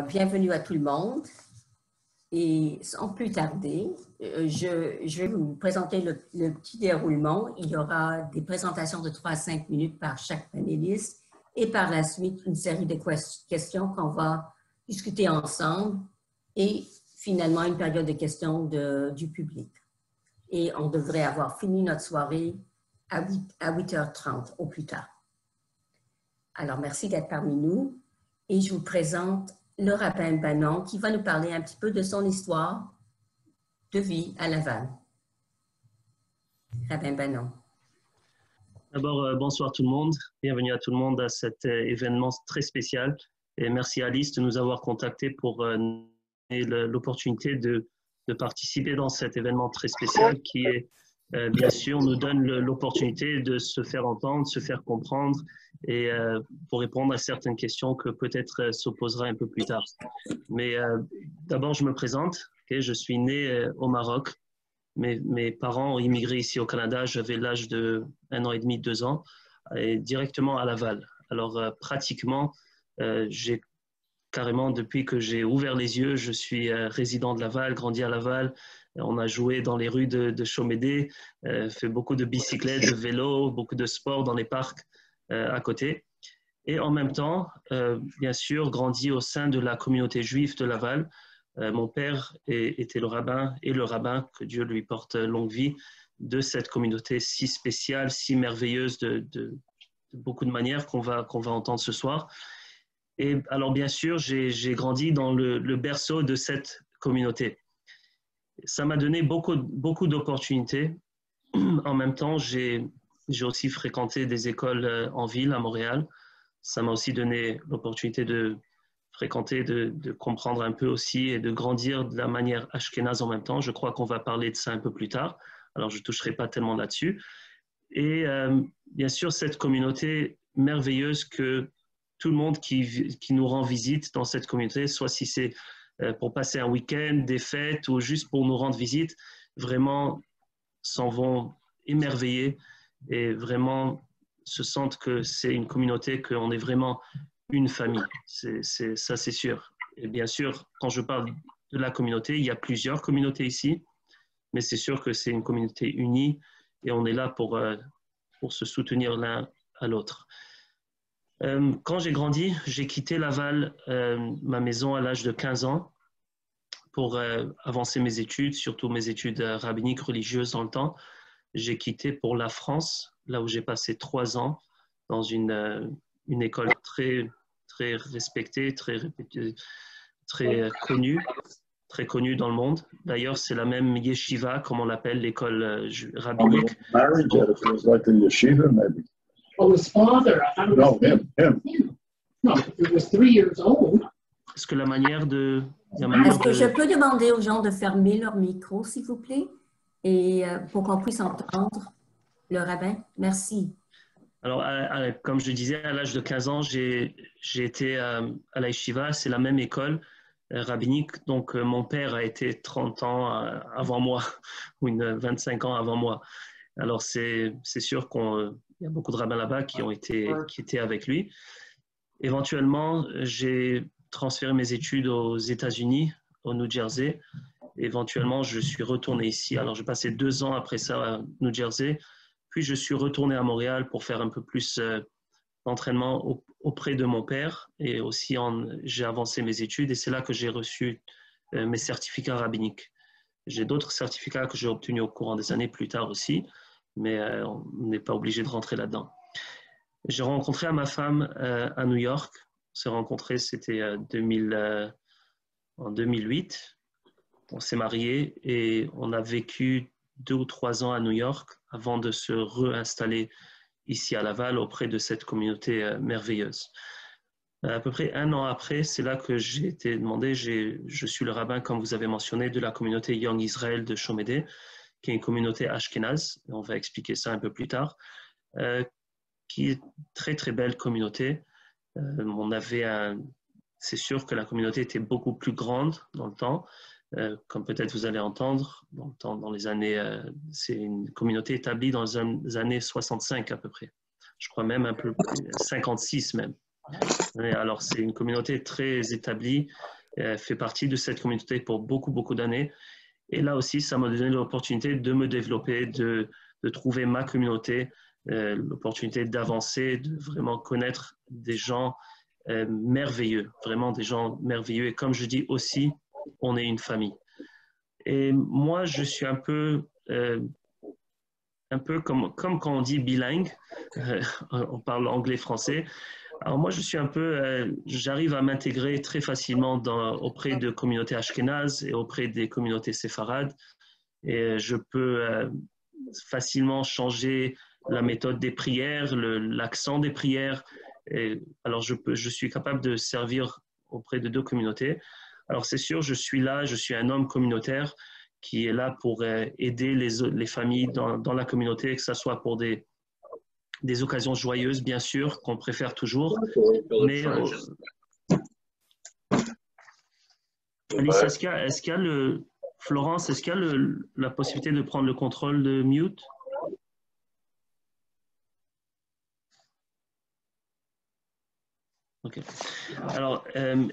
Bienvenue à tout le monde. Et sans plus tarder, je vais vous présenter le petit déroulement. Il y aura des présentations de 3 à 5 minutes par chaque panéliste et par la suite, une série de questions qu'on va discuter ensemble et finalement une période de questions du public. Et on devrait avoir fini notre soirée à 8h30 au plus tard. Alors, merci d'être parmi nous et je vous présente le rabbin Banon qui va nous parler un petit peu de son histoire de vie à Laval. Rabbin Banon. D'abord, bonsoir tout le monde. Bienvenue à tout le monde à cet événement très spécial. Et merci Alice de nous avoir contactés pour l'opportunité de participer dans cet événement très spécial qui est, bien sûr, nous donne l'opportunité de se faire entendre, se faire comprendre et pour répondre à certaines questions que peut-être s'opposera un peu plus tard. Mais d'abord, je me présente. Okay, je suis né au Maroc. Mes parents ont immigré ici au Canada. J'avais l'âge de 1 an et demi, 2 ans, et directement à Laval. Alors, pratiquement, j'ai carrément, depuis que j'ai ouvert les yeux, je suis résident de Laval, grandi à Laval. On a joué dans les rues de Chaumédé, fait beaucoup de bicyclettes, de vélo, beaucoup de sport dans les parcs à côté. Et en même temps, bien sûr, grandi au sein de la communauté juive de Laval. Mon père était le rabbin, et le rabbin, que Dieu lui porte longue vie, de cette communauté si spéciale, si merveilleuse de beaucoup de manières qu'on va entendre ce soir. Et alors, bien sûr, j'ai grandi dans le berceau de cette communauté. Ça m'a donné beaucoup d'opportunités. En même temps, j'ai aussi fréquenté des écoles en ville, à Montréal. Ça m'a aussi donné l'opportunité de fréquenter, de comprendre un peu aussi et de grandir de la manière ashkénaze en même temps. Je crois qu'on va parler de ça un peu plus tard. Alors, je ne toucherai pas tellement là-dessus. Et bien sûr, cette communauté merveilleuse que tout le monde qui nous rend visite dans cette communauté, soit si c'est pour passer un week-end, des fêtes ou juste pour nous rendre visite, vraiment s'en vont émerveillés et vraiment se sentent que c'est une communauté, qu'on est vraiment une famille. Ça, c'est sûr. Et bien sûr, quand je parle de la communauté, il y a plusieurs communautés ici, mais c'est sûr que c'est une communauté unie et on est là pour se soutenir l'un à l'autre. Quand j'ai grandi, j'ai quitté Laval, ma maison à l'âge de 15 ans pour avancer mes études, surtout mes études rabbiniques religieuses dans le temps. J'ai quitté pour la France, là où j'ai passé 3 ans dans une école très respectée, très connue dans le monde. D'ailleurs, c'est la même yeshiva, comme on l'appelle, l'école rabbinique. Oh, his father. I thought it was him. No, he was 3 years old. Est-ce que la manière de... Est-ce que je peux demander aux gens de fermer leur micro, s'il vous plaît, et pour qu'on puisse entendre le rabbin? Merci. Alors, comme je disais, à l'âge de 15 ans, j'ai été à la yeshiva, c'est la même école rabbinique. Donc, mon père a été 30 ans avant moi, ou 25 ans avant moi. Alors, c'est sûr qu'il y a beaucoup de rabbins là-bas qui étaient avec lui. Éventuellement, j'ai transféré mes études aux États-Unis, au New Jersey. Éventuellement, je suis retourné ici. Alors, j'ai passé 2 ans après ça à New Jersey. Puis, je suis retourné à Montréal pour faire un peu plus d'entraînement auprès de mon père. Et aussi, j'ai avancé mes études et c'est là que j'ai reçu mes certificats rabbiniques. J'ai d'autres certificats que j'ai obtenus au courant des années plus tard aussi, mais on n'est pas obligé de rentrer là-dedans. J'ai rencontré ma femme à New York. On s'est rencontrés, c'était en 2008. On s'est mariés et on a vécu 2 ou 3 ans à New York avant de se réinstaller ici à Laval auprès de cette communauté merveilleuse. À peu près 1 an après, c'est là que j'ai été demandé. Je suis le rabbin, comme vous avez mentionné, de la communauté Young Israel de Chaumédé, qui est une communauté ashkénaze. On va expliquer ça un peu plus tard. Qui est une très belle communauté. C'est sûr que la communauté était beaucoup plus grande dans le temps, comme peut-être vous allez entendre, dans les années, c'est une communauté établie dans les années 65 à peu près. Je crois même un peu plus, 56 même. Et alors, c'est une communauté très établie, fait partie de cette communauté pour beaucoup, beaucoup d'années. Et là aussi, ça m'a donné l'opportunité de me développer, de trouver ma communauté, l'opportunité d'avancer, de vraiment connaître des gens merveilleux, vraiment des gens merveilleux. Et comme je dis aussi, on est une famille. Et moi, je suis un peu comme quand on dit bilingue, on parle anglais-français. Alors moi, je suis j'arrive à m'intégrer très facilement auprès de communautés ashkénazes et auprès des communautés séfarades. Et je peux facilement changer la méthode des prières, l'accent des prières. Et alors, je suis capable de servir auprès de deux communautés. Alors, c'est sûr, je suis là, je suis un homme communautaire qui est là pour aider les familles dans la communauté, que ce soit pour des occasions joyeuses, bien sûr, qu'on préfère toujours. Mais, Alice, est-ce qu'il y a Florence, est-ce qu'il y a la possibilité de prendre le contrôle de mute? Ok. Alors,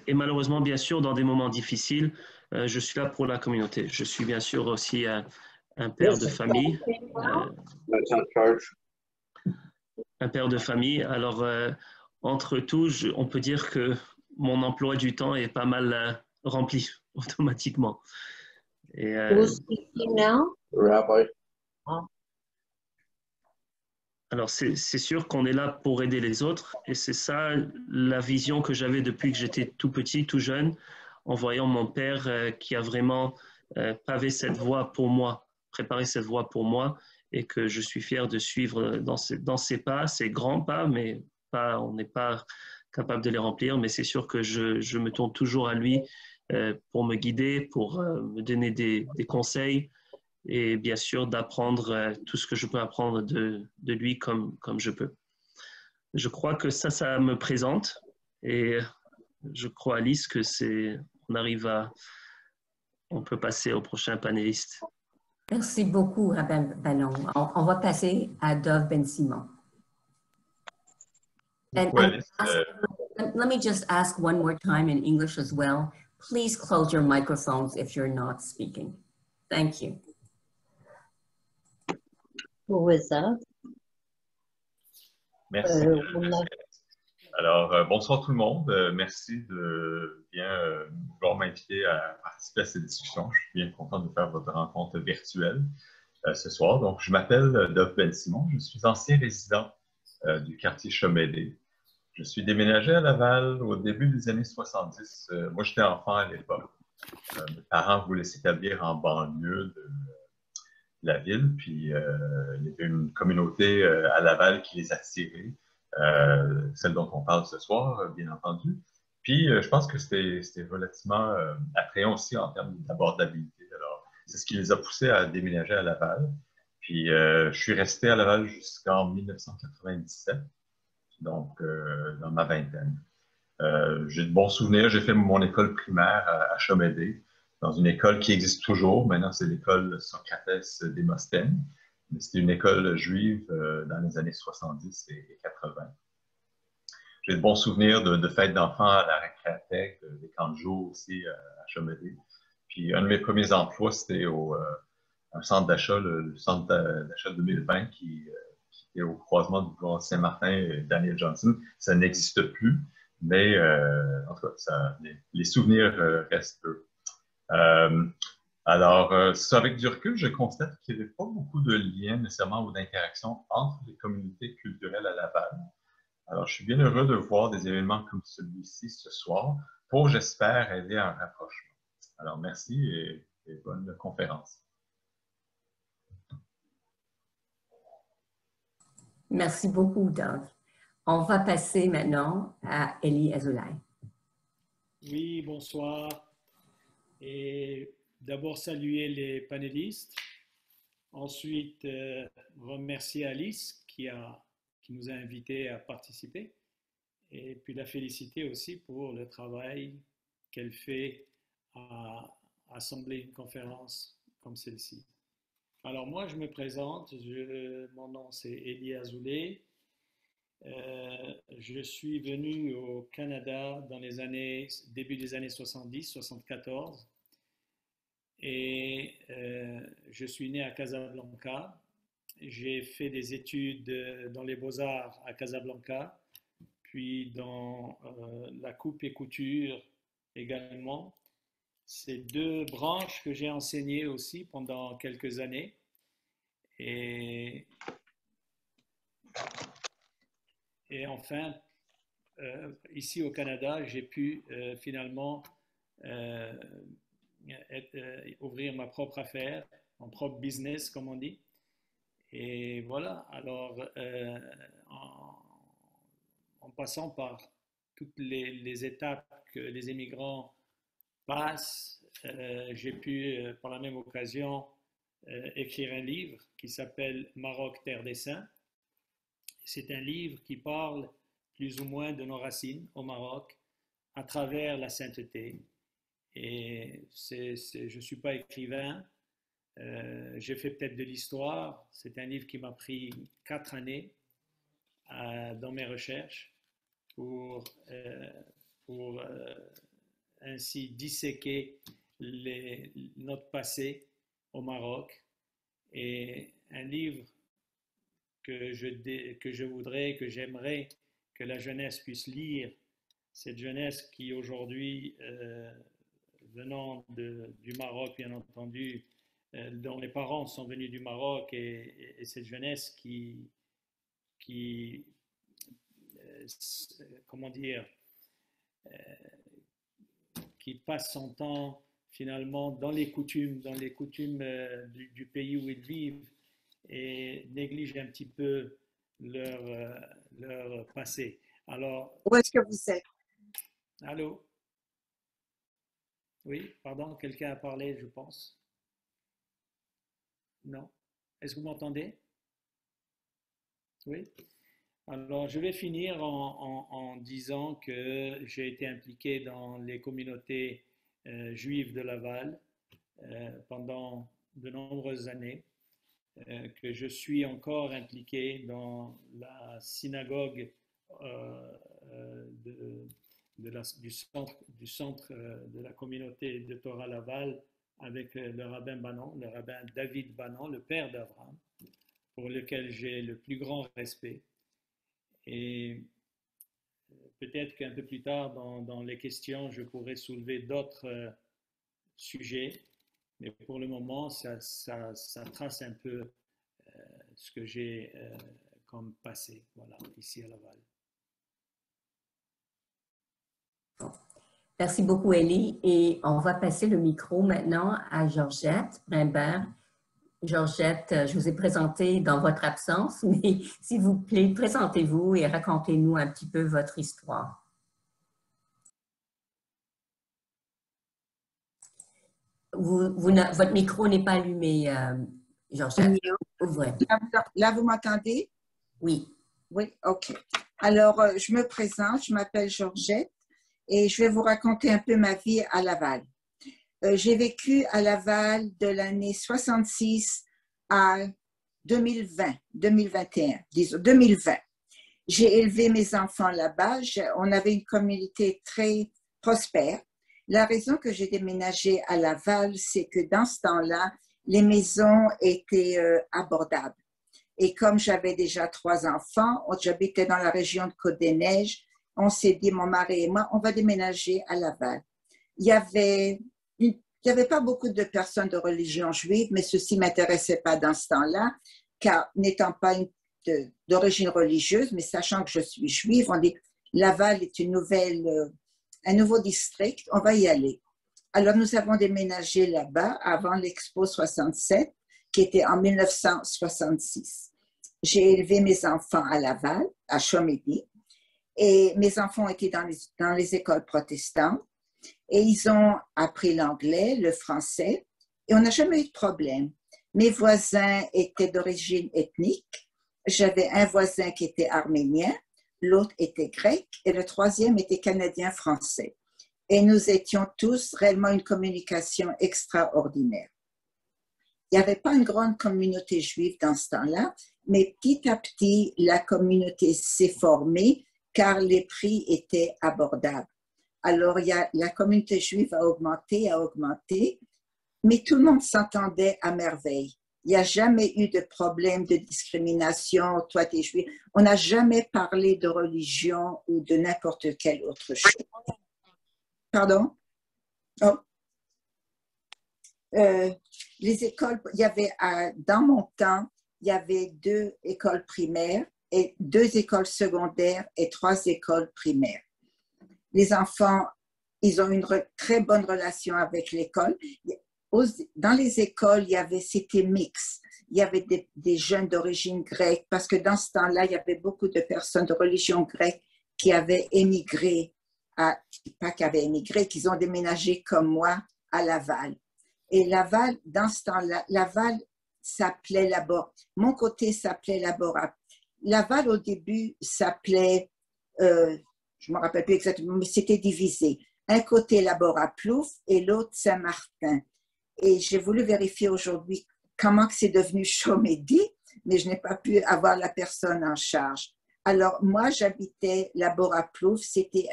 et malheureusement, bien sûr, dans des moments difficiles, je suis là pour la communauté. Je suis bien sûr aussi un père de famille. Un père de famille. Alors, entre tout, on peut dire que mon emploi du temps est pas mal rempli automatiquement. Et, Who's speaking now? Rabbi. alors, c'est sûr qu'on est là pour aider les autres et c'est ça la vision que j'avais depuis que j'étais tout petit, tout jeune, en voyant mon père qui a vraiment pavé cette voie pour moi, préparé cette voie pour moi et que je suis fier de suivre dans ses pas, ses grands pas, mais on n'est pas capable de les remplir, mais c'est sûr que je me tourne toujours à lui pour me guider, pour me donner des conseils et bien sûr d'apprendre tout ce que je peux apprendre de lui comme je peux. Je crois que ça me présente et je crois, Alice, que on peut passer au prochain panéliste. Merci beaucoup, Rabbi Ballon. On va passer à Dov Ben-Simon. And let me just ask one more time in English as well. Please close your microphones if you're not speaking. Thank you. Who was that? Merci. Alors, bonsoir tout le monde. Merci de bien vouloir m'inviter à participer à cette discussion. Je suis bien content de faire votre rencontre virtuelle ce soir. Donc, je m'appelle Dov Ben-Simon. Je suis ancien résident du quartier Chomédé. Je suis déménagé à Laval au début des années 70. Moi, j'étais enfant à l'époque. Mes parents voulaient s'établir en banlieue de la ville, puis il y avait une communauté à Laval qui les attirait. Celle dont on parle ce soir, bien entendu. Puis, je pense que c'était relativement attrayant aussi en termes d'abordabilité. Alors, c'est ce qui les a poussés à déménager à Laval. Puis, je suis resté à Laval jusqu'en 1997, donc dans ma vingtaine. J'ai de bons souvenirs. J'ai fait mon école primaire à Chomédé, dans une école qui existe toujours. Maintenant, c'est l'école Socrates Démosthène. Mais c'était une école juive dans les années 70 et 80. J'ai de bons souvenirs de fêtes d'enfants à la récréathèque, des camps de jour aussi à Chomédé. Puis un de mes premiers emplois, c'était un centre d'achat, le centre d'achat 2020 qui est au croisement du boulevard Saint-Martin et Daniel Johnson. Ça n'existe plus, mais en tout cas, les souvenirs restent eux. Alors, avec du recul, je constate qu'il n'y avait pas beaucoup de liens nécessairement ou d'interactions entre les communautés culturelles à Laval. Alors, je suis bien heureux de voir des événements comme celui-ci ce soir pour, j'espère, aider à un rapprochement. Alors, merci et bonne conférence. Merci beaucoup, Dov. On va passer maintenant à Eli Azoulay. Oui, bonsoir. Et d'abord, saluer les panélistes. Ensuite, remercier Alice qui nous a invités à participer. Et puis la féliciter aussi pour le travail qu'elle fait à assembler une conférence comme celle-ci. Alors moi, je me présente. Mon nom, c'est Eli Azoulay. Je suis venu au Canada dans les années, début des années 70, 74. Et je suis né à Casablanca. J'ai fait des études dans les beaux-arts à Casablanca, puis dans la coupe et couture également. C'est deux branches que j'ai enseignées aussi pendant quelques années. Et enfin, ici au Canada, j'ai pu finalement ouvrir ma propre affaire, mon propre business, comme on dit. Et voilà, alors en passant par toutes les étapes que les immigrants passent, j'ai pu, par la même occasion, écrire un livre qui s'appelle Maroc, terre des saints. C'est un livre qui parle plus ou moins de nos racines au Maroc à travers la sainteté. Et je ne suis pas écrivain, j'ai fait peut-être de l'histoire. C'est un livre qui m'a pris 4 années dans mes recherches pour ainsi disséquer notre passé au Maroc. Et un livre que je voudrais, que j'aimerais que la jeunesse puisse lire, cette jeunesse qui aujourd'hui, venant du Maroc, bien entendu, dont les parents sont venus du Maroc, et cette jeunesse comment dire, qui passe son temps finalement dans les coutumes du pays où ils vivent et néglige un petit peu leur passé. Alors, où est-ce que vous êtes? Allô? Oui, pardon, quelqu'un a parlé, je pense. Non? Est-ce que vous m'entendez? Oui? Alors, je vais finir en disant que j'ai été impliqué dans les communautés juives de Laval pendant de nombreuses années, que je suis encore impliqué dans la synagogue du centre de la communauté de Torah Laval avec le rabbin Bannon, le rabbin David Bannon, le père d'Abraham, pour lequel j'ai le plus grand respect. Et peut-être qu'un peu plus tard, dans les questions, je pourrais soulever d'autres sujets, mais pour le moment, ça trace un peu ce que j'ai comme passé, voilà, ici à Laval. Merci beaucoup, Élie. Et on va passer le micro maintenant à Georgette Brimbert. Georgette, je vous ai présenté dans votre absence, mais s'il vous plaît, présentez-vous et racontez-nous un petit peu votre histoire. Votre micro n'est pas allumé, Georgette. Ouvrez. Là, vous m'entendez? Oui. Oui, OK. Alors, je me présente, je m'appelle Georgette et je vais vous raconter un peu ma vie à Laval. J'ai vécu à Laval de l'année 66 à 2021, disons 2020. J'ai élevé mes enfants là-bas. On avait une communauté très prospère. La raison que j'ai déménagé à Laval, c'est que dans ce temps-là, les maisons étaient abordables. Et comme j'avais déjà 3 enfants, j'habitais dans la région de Côte-des-Neiges, on s'est dit, mon mari et moi, on va déménager à Laval. Il n'y avait pas beaucoup de personnes de religion juive, mais ceci ne m'intéressait pas dans ce temps-là, car n'étant pas d'origine religieuse, mais sachant que je suis juive, on dit Laval est un nouveau district, on va y aller. Alors, nous avons déménagé là-bas avant l'Expo 67, qui était en 1966. J'ai élevé mes enfants à Laval, à Chomédé, et mes enfants étaient dans les écoles protestantes. Et ils ont appris l'anglais, le français, et on n'a jamais eu de problème. Mes voisins étaient d'origine ethnique. J'avais un voisin qui était arménien, l'autre était grec, et le troisième était canadien-français. Et nous étions tous réellement une communication extraordinaire. Il n'y avait pas une grande communauté juive dans ce temps-là, mais petit à petit, la communauté s'est formée car les prix étaient abordables. Alors, la communauté juive a augmenté, mais tout le monde s'entendait à merveille. Il n'y a jamais eu de problème de discrimination, toi tu es juif. On n'a jamais parlé de religion ou de n'importe quelle autre chose. Pardon? Oh. Les écoles, il y avait, dans mon temps, il y avait 2 écoles primaires et 2 écoles secondaires et 3 écoles primaires. Les enfants, ils ont une très bonne relation avec l'école. Dans les écoles, c'était mix. Il y avait des jeunes d'origine grecque parce que dans ce temps-là, il y avait beaucoup de personnes de religion grecque qui avaient émigré, pas qui avaient émigré, qui ont déménagé comme moi à Laval. Et Laval, dans ce temps-là, Laval s'appelait mon côté s'appelait Laborat. Laval, au début, s'appelait, je ne me rappelle plus exactement, mais c'était divisé. Un côté Laborat-Plouffe et l'autre Saint-Martin. Et j'ai voulu vérifier aujourd'hui comment c'est devenu Chomedey, mais je n'ai pas pu avoir la personne en charge. Alors, moi, j'habitais Laborat-Plouffe, c'était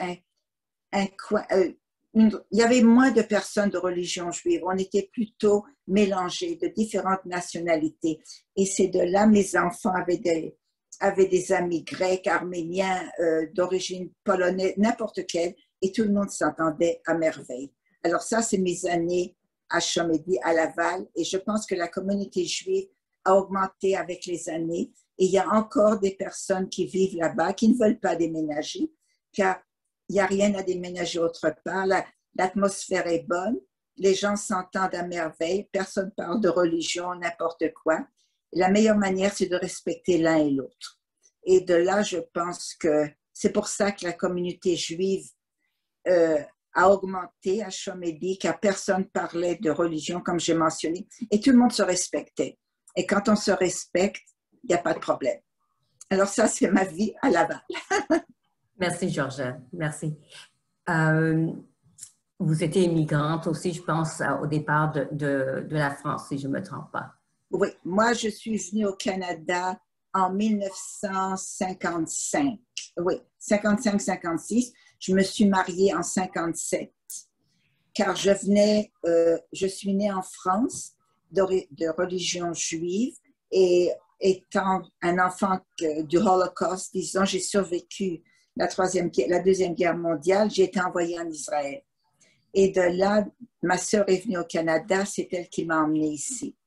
un coin... il y avait moins de personnes de religion juive. On était plutôt mélangés de différentes nationalités. Et c'est de là, mes enfants avaient des amis grecs, arméniens, d'origine polonaise, n'importe quelle, et tout le monde s'entendait à merveille. Alors ça, c'est mes années à Chomedey, à Laval, et je pense que la communauté juive a augmenté avec les années. Et il y a encore des personnes qui vivent là-bas, qui ne veulent pas déménager, car il n'y a rien à déménager autre part. L'atmosphère est bonne, les gens s'entendent à merveille, personne ne parle de religion, n'importe quoi. La meilleure manière, c'est de respecter l'un et l'autre. Et de là, je pense que c'est pour ça que la communauté juive a augmenté à Chomedey, car personne ne parlait de religion, comme j'ai mentionné, et tout le monde se respectait. Et quand on se respecte, il n'y a pas de problème. Alors ça, c'est ma vie à Laval. Merci, Georgette. Merci. Vous étiez immigrante aussi, je pense, au départ de la France, si je ne me trompe pas. Oui, moi, je suis venue au Canada en 1955. Oui, 55-56. Je me suis mariée en 57, car je suis née en France de religion juive et étant un enfant du Holocauste, disons, j'ai survécu la Deuxième Guerre mondiale, j'ai été envoyée en Israël. Et de là, ma sœur est venue au Canada, c'est elle qui m'a emmenée ici.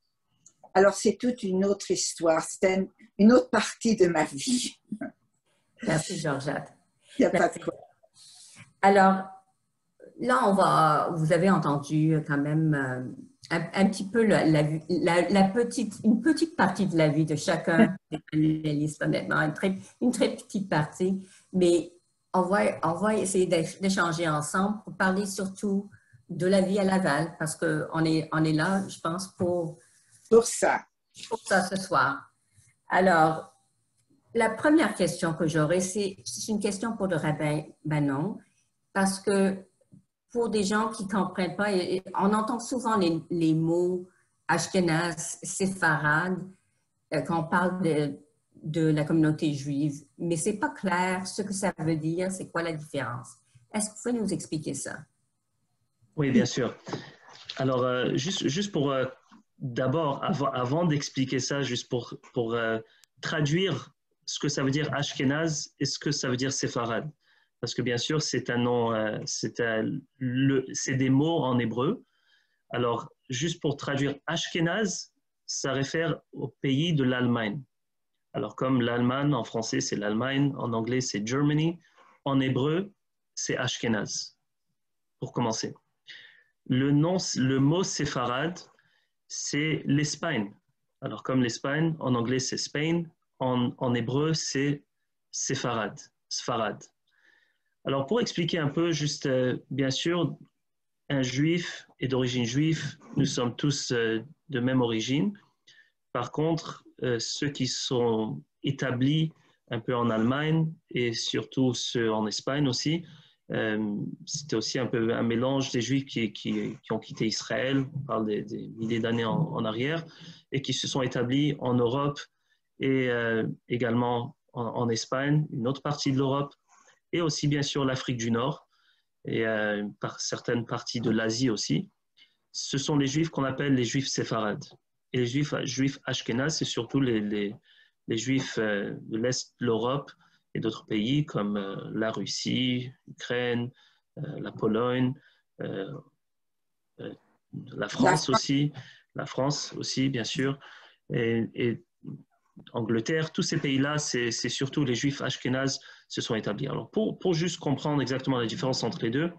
Alors, c'est toute une autre histoire, c'est une autre partie de ma vie. Merci, Georgette. Il n'y a pas de quoi. Alors, là, vous avez entendu quand même un petit peu une petite partie de la vie de chacun des panélistes, honnêtement, une très petite partie, mais on va essayer d'échanger ensemble pour parler surtout de la vie à Laval, parce qu'on est là, je pense, pour ça ce soir. Alors, la première question que j'aurais, c'est une question pour le rabbin Banon, parce que pour des gens qui ne comprennent pas, on entend souvent les mots Ashkenaz, Séfarade, quand on parle de la communauté juive, mais ce n'est pas clair ce que ça veut dire, c'est quoi la différence. Est-ce que vous pouvez nous expliquer ça? Oui, bien sûr. Alors, juste pour d'abord, avant d'expliquer ça, juste pour traduire ce que ça veut dire Ashkenaz et ce que ça veut dire Séfarade. Parce que bien sûr, c'est un nom, c'est des mots en hébreu. Alors, juste pour traduire Ashkenaz, ça réfère au pays de l'Allemagne. Alors, comme l'Allemagne, en français, c'est l'Allemagne, en anglais, c'est Germany, en hébreu, c'est Ashkenaz, pour commencer. Le mot séfarade, c'est l'Espagne. Alors, comme l'Espagne, en anglais, c'est Spain, en hébreu, c'est séfarade, sfarad. Alors, pour expliquer un peu, juste, bien sûr, un juif est d'origine juive, nous sommes tous de même origine. Par contre, ceux qui sont établis un peu en Allemagne et surtout ceux en Espagne aussi, C'était aussi un peu un mélange des Juifs qui ont quitté Israël, on parle des milliers d'années en arrière, et qui se sont établis en Europe et également en Espagne, une autre partie de l'Europe, et aussi bien sûr l'Afrique du Nord et par certaines parties de l'Asie aussi. Ce sont les Juifs qu'on appelle les Juifs séfarades. Et les Juifs ashkénazes, c'est surtout les Juifs de l'Est de l'Europe et d'autres pays comme la Russie, l'Ukraine, la Pologne, la France aussi, bien sûr, et Angleterre. Tous ces pays-là, c'est surtout les Juifs ashkénazes se sont établis. Alors, pour juste comprendre exactement la différence entre les deux,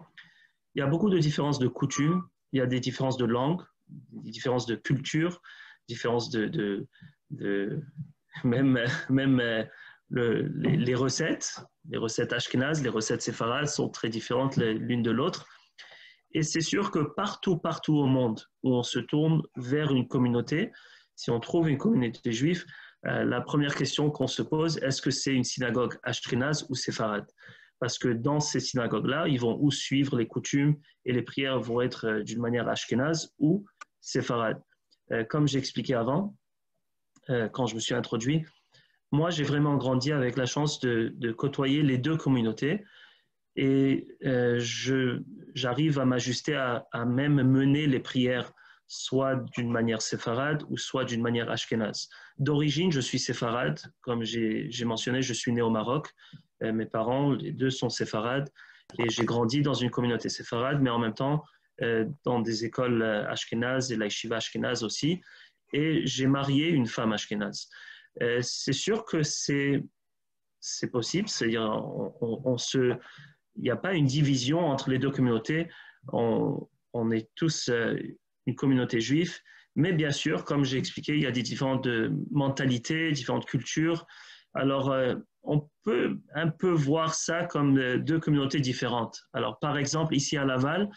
il y a beaucoup de différences de coutumes, il y a des différences de langue, des différences de culture, différences même les recettes ashkénazes, les recettes séfarades sont très différentes l'une de l'autre. Et c'est sûr que partout au monde où on se tourne vers une communauté, si on trouve une communauté juive, la première question qu'on se pose, est-ce que c'est une synagogue ashkénaze ou séfarade? Parce que dans ces synagogues-là, ils vont ou suivre les coutumes et les prières vont être d'une manière ashkénaze ou séfarade. Comme j'ai expliqué avant, quand je me suis introduit, moi, j'ai vraiment grandi avec la chance de côtoyer les deux communautés et j'arrive à m'ajuster à même mener les prières soit d'une manière séfarade ou soit d'une manière ashkénaze. D'origine, je suis séfarade. Comme j'ai mentionné, je suis né au Maroc. Mes parents, les deux sont séfarades et j'ai grandi dans une communauté séfarade, mais en même temps dans des écoles ashkénazes et la yeshiva ashkénaze aussi. Et j'ai marié une femme ashkénaze. C'est sûr que c'est possible, c'est-à-dire il n'y a pas une division entre les deux communautés, on est tous une communauté juive, mais bien sûr, comme j'ai expliqué, il y a des différentes mentalités, différentes cultures, alors on peut un peu voir ça comme deux communautés différentes. Alors par exemple, ici à Laval,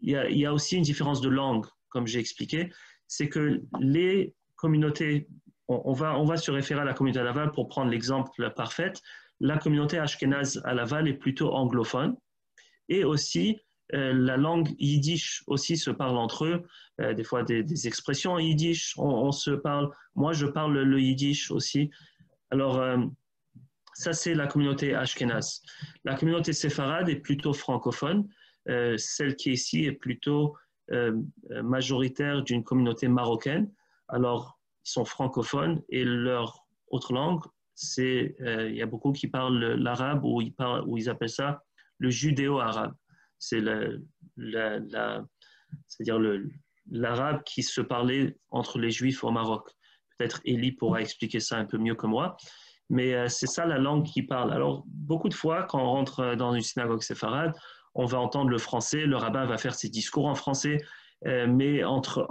il y a aussi une différence de langue, comme j'ai expliqué, c'est que les communautés, on va se référer à la communauté à Laval pour prendre l'exemple parfait. La communauté ashkénaze à Laval est plutôt anglophone et aussi la langue yiddish aussi se parle entre eux, des fois des expressions en yiddish, on se parle, moi je parle le yiddish aussi. Alors ça c'est la communauté ashkénaze. La communauté séfarade est plutôt francophone, celle qui est ici est plutôt majoritaire d'une communauté marocaine. Alors ils sont francophones et leur autre langue, il y a beaucoup qui parlent l'arabe ou ils appellent ça le judéo-arabe. C'est c'est-à-dire l'arabe qui se parlait entre les Juifs au Maroc. Peut-être Élie pourra expliquer ça un peu mieux que moi, mais c'est ça la langue qu'ils parlent. Alors, beaucoup de fois, quand on rentre dans une synagogue séfarade, on va entendre le français, le rabbin va faire ses discours en français, mais entre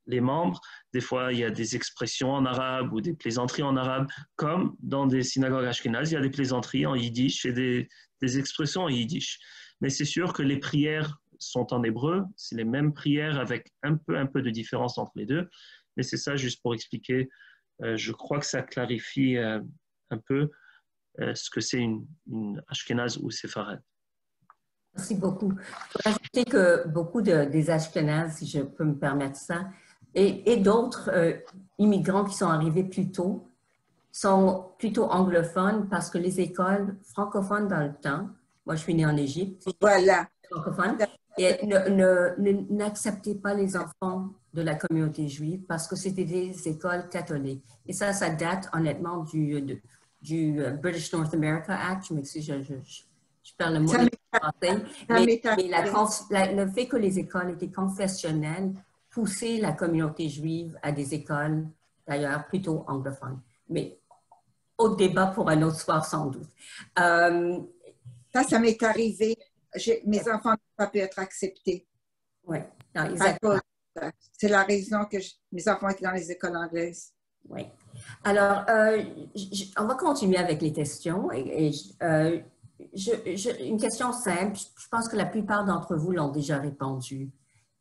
les membres, des fois, il y a des expressions en arabe ou des plaisanteries en arabe, comme dans des synagogues ashkénazes, il y a des plaisanteries en yiddish et des expressions en yiddish. Mais c'est sûr que les prières sont en hébreu, c'est les mêmes prières avec un peu de différence entre les deux, mais c'est ça juste pour expliquer. Je crois que ça clarifie un peu ce que c'est une ashkénaze ou séfarade. Merci beaucoup. Je peux ajouter que beaucoup des ashkénazes, si je peux me permettre ça, et d'autres immigrants qui sont arrivés plus tôt sont plutôt anglophones parce que les écoles francophones dans le temps, moi je suis née en Égypte, voilà, francophones, et n'acceptaient pas les enfants de la communauté juive parce que c'était des écoles catholiques. Et ça date honnêtement du British North America Act. Je m'excuse, je perds le mot français. Mais le fait que les écoles étaient confessionnelles poussait la communauté juive à des écoles, d'ailleurs, plutôt anglophones. Mais au débat pour un autre soir, sans doute. Ça m'est arrivé. Mes enfants n'ont pas pu être acceptés. Oui, exactement. C'est la raison que mes enfants étaient dans les écoles anglaises. Oui. Alors, on va continuer avec les questions. Une question simple. Je pense que la plupart d'entre vous l'ont déjà répondu.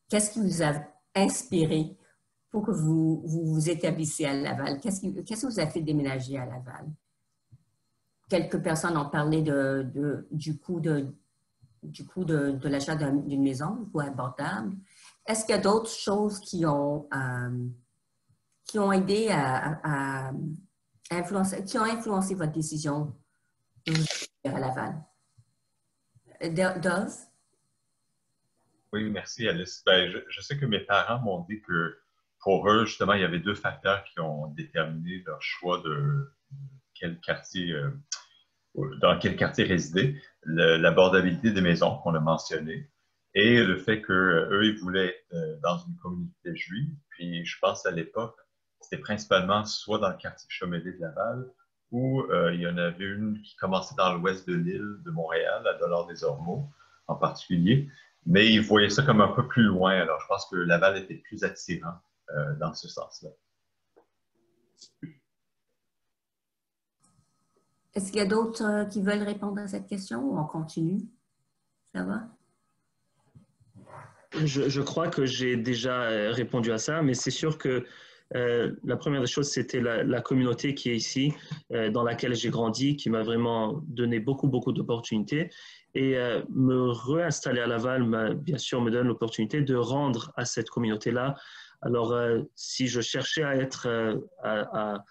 Qu'est-ce qui vous a inspiré pour que vous vous établissiez à Laval? Qu'est-ce qui vous a fait déménager à Laval? quelques personnes ont parlé du coût de l'achat d'une maison, du coût abordable. Est-ce qu'il y a d'autres choses qui ont aidé à influencer, qui ont influencé votre décision de vous faire à Laval? Dove? Oui, merci Alice. Ben, je sais que mes parents m'ont dit que pour eux, justement, il y avait deux facteurs qui ont déterminé leur choix de quel quartier, dans quel quartier résider. L'abordabilité des maisons qu'on a mentionné et le fait qu'eux, ils voulaient être dans une communauté juive. Puis je pense à l'époque, c'était principalement soit dans le quartier Chaumélé de Laval ou il y en avait une qui commençait dans l'ouest de l'île de Montréal, à Dollard-des-Ormeaux en particulier. Mais ils voyaient ça comme un peu plus loin. Alors, je pense que Laval était plus attirant dans ce sens-là. Est-ce qu'il y a d'autres qui veulent répondre à cette question ou on continue? Ça va? Je crois que j'ai déjà répondu à ça, mais c'est sûr que la première des choses, c'était la communauté qui est ici, dans laquelle j'ai grandi, qui m'a vraiment donné beaucoup d'opportunités. Et me réinstaller à Laval, bien sûr, me donne l'opportunité de rendre à cette communauté-là. Alors, si je cherchais à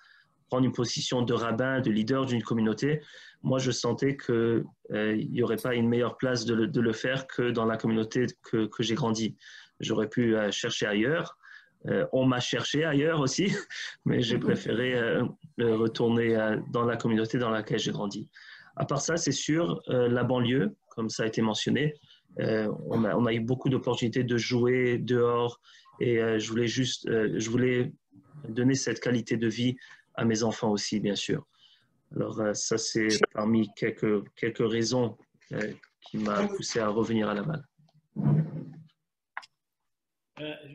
prendre une position de rabbin, de leader d'une communauté, moi, je sentais qu'il n'y aurait pas une meilleure place de le faire que dans la communauté que j'ai grandi. J'aurais pu chercher ailleurs. On m'a cherché ailleurs aussi, mais j'ai préféré retourner dans la communauté dans laquelle j'ai grandi. À part ça, c'est sûr, la banlieue, comme ça a été mentionné, on a eu beaucoup d'opportunités de jouer dehors et je voulais donner cette qualité de vie à mes enfants aussi, bien sûr. Alors, ça, c'est parmi quelques raisons qui m'ont poussé à revenir à Laval.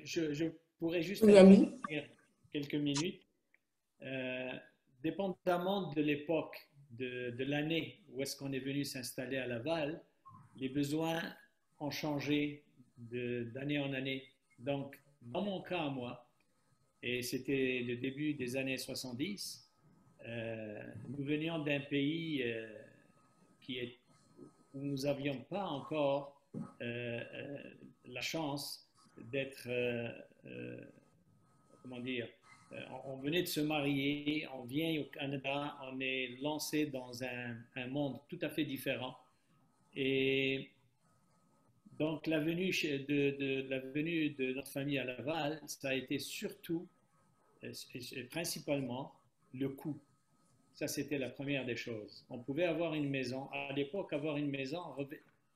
Je pourrais juste dire quelques minutes. Dépendamment de l'époque, de l'année où est-ce qu'on est venu s'installer à Laval, les besoins ont changé d'année en année. Donc, dans mon cas à moi, et c'était le début des années 70, nous venions d'un pays où nous n'avions pas encore la chance d'être, comment dire, on venait de se marier, on vient au Canada, on est lancé dans un monde tout à fait différent. Et donc la venue de notre famille à Laval, ça a été surtout, principalement, le coût. Ça, c'était la première des choses. On pouvait avoir une maison. À l'époque, avoir une maison